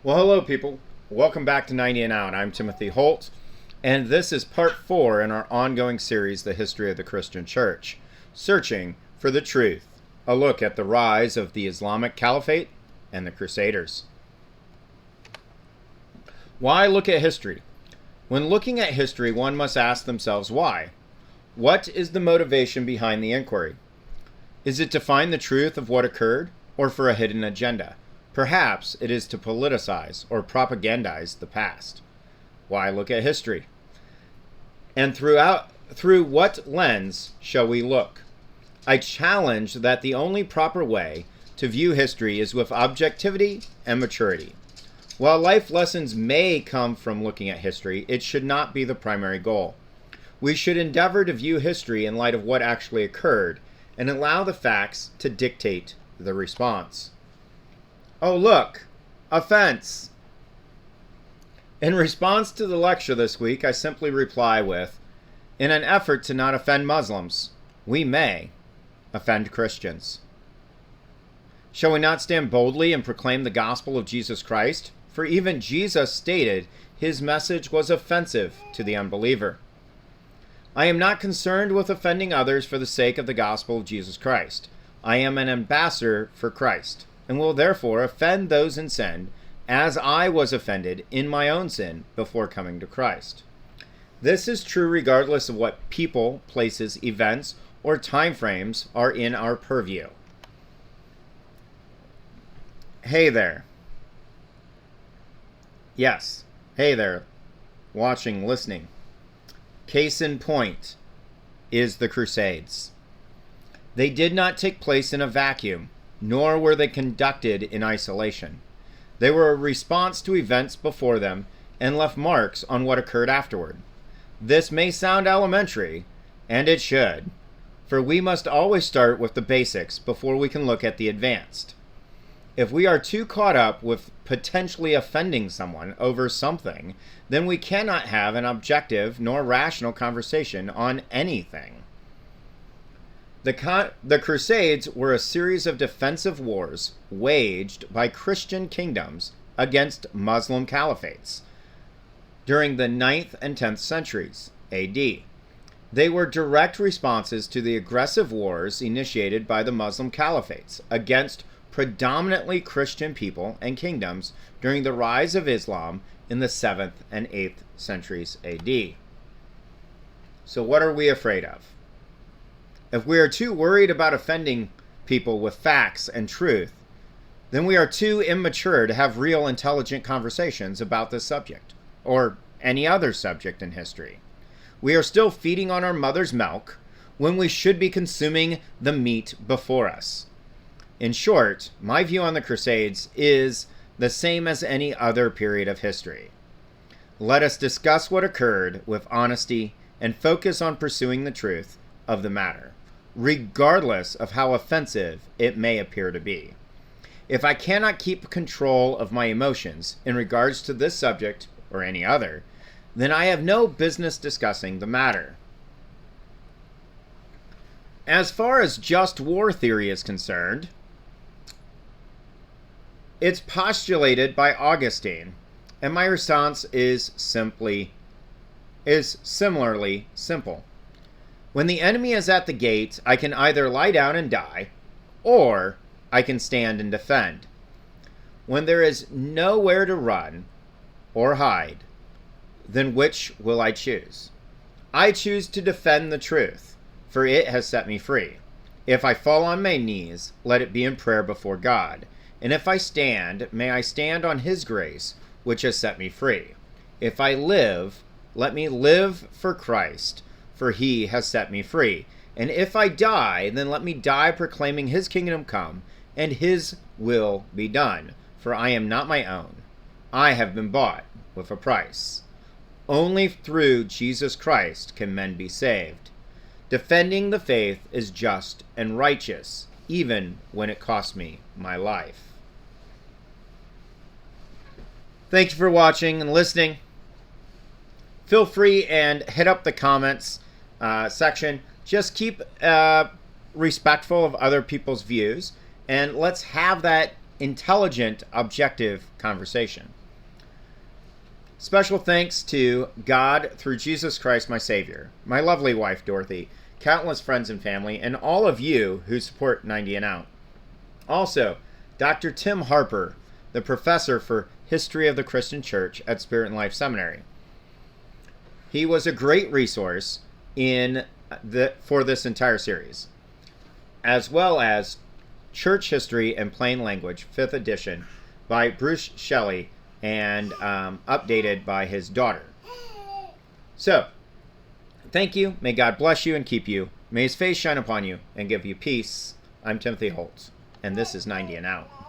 Well, hello, people. Welcome back to 90 and Out. I'm Timothy Holt, and this is part 4 in our ongoing series, The History of the Christian Church, Searching for the Truth, a look at the rise of the Islamic Caliphate and the Crusaders. Why look at history? When looking at history, one must ask themselves why. What is the motivation behind the inquiry? Is it to find the truth of what occurred, or for a hidden agenda? Perhaps it is to politicize or propagandize the past. Why look at history? And through what lens shall we look? I challenge that the only proper way to view history is with objectivity and maturity. While life lessons may come from looking at history, it should not be the primary goal. We should endeavor to view history in light of what actually occurred and allow the facts to dictate the response. Oh, look, offense. In response to the lecture this week, I simply reply with, in an effort to not offend Muslims, we may offend Christians. Shall we not stand boldly and proclaim the gospel of Jesus Christ? For even Jesus stated his message was offensive to the unbeliever. I am not concerned with offending others for the sake of the gospel of Jesus Christ. I am an ambassador for Christ, and will therefore offend those in sin, as I was offended in my own sin before coming to Christ. This is true regardless of what people, places, events, or time frames are in our purview. Hey there. Yes, hey there, watching, listening. Case in point is the Crusades. They did not take place in a vacuum, nor were they conducted in isolation. They were a response to events before them and left marks on what occurred afterward. This may sound elementary, and it should, for we must always start with the basics before we can look at the advanced. If we are too caught up with potentially offending someone over something, then we cannot have an objective nor rational conversation on anything. The Crusades were a series of defensive wars waged by Christian kingdoms against Muslim caliphates during the 9th and 10th centuries AD. They were direct responses to the aggressive wars initiated by the Muslim caliphates against predominantly Christian people and kingdoms during the rise of Islam in the 7th and 8th centuries AD. So what are we afraid of? If we are too worried about offending people with facts and truth, then we are too immature to have real intelligent conversations about this subject, or any other subject in history. We are still feeding on our mother's milk when we should be consuming the meat before us. In short, my view on the Crusades is the same as any other period of history. Let us discuss what occurred with honesty and focus on pursuing the truth of the matter, regardless of how offensive it may appear to be. If I cannot keep control of my emotions in regards to this subject or any other, then I have no business discussing the matter. As far as just war theory is concerned, it's postulated by Augustine, and my response is similarly simple. When the enemy is at the gate, I can either lie down and die, or I can stand and defend. When there is nowhere to run or hide, then which will I choose? I choose to defend the truth, for it has set me free. If I fall on my knees, let it be in prayer before God. And if I stand, may I stand on his grace, which has set me free. If I live, let me live for Christ, for he has set me free. And if I die, then let me die proclaiming his kingdom come, and his will be done. For I am not my own. I have been bought with a price. Only through Jesus Christ can men be saved. Defending the faith is just and righteous, even when it costs me my life. Thank you for watching and listening. Feel free and hit up the comments section. Just keep respectful of other people's views, and let's have that intelligent, objective conversation. Special thanks to God through Jesus Christ, my Savior, my lovely wife, Dorothy, countless friends and family, and all of you who support 90 and Out. Also, Dr. Tim Harper, the professor for History of the Christian Church at Spirit and Life Seminary. He was a great resource for this entire series, as well as Church History and Plain Language, 5th edition, by Bruce Shelley, and updated by his daughter. So, thank you. May God bless you and keep you. May his face shine upon you and give you peace. I'm Timothy Holtz, and this is 90 and Out.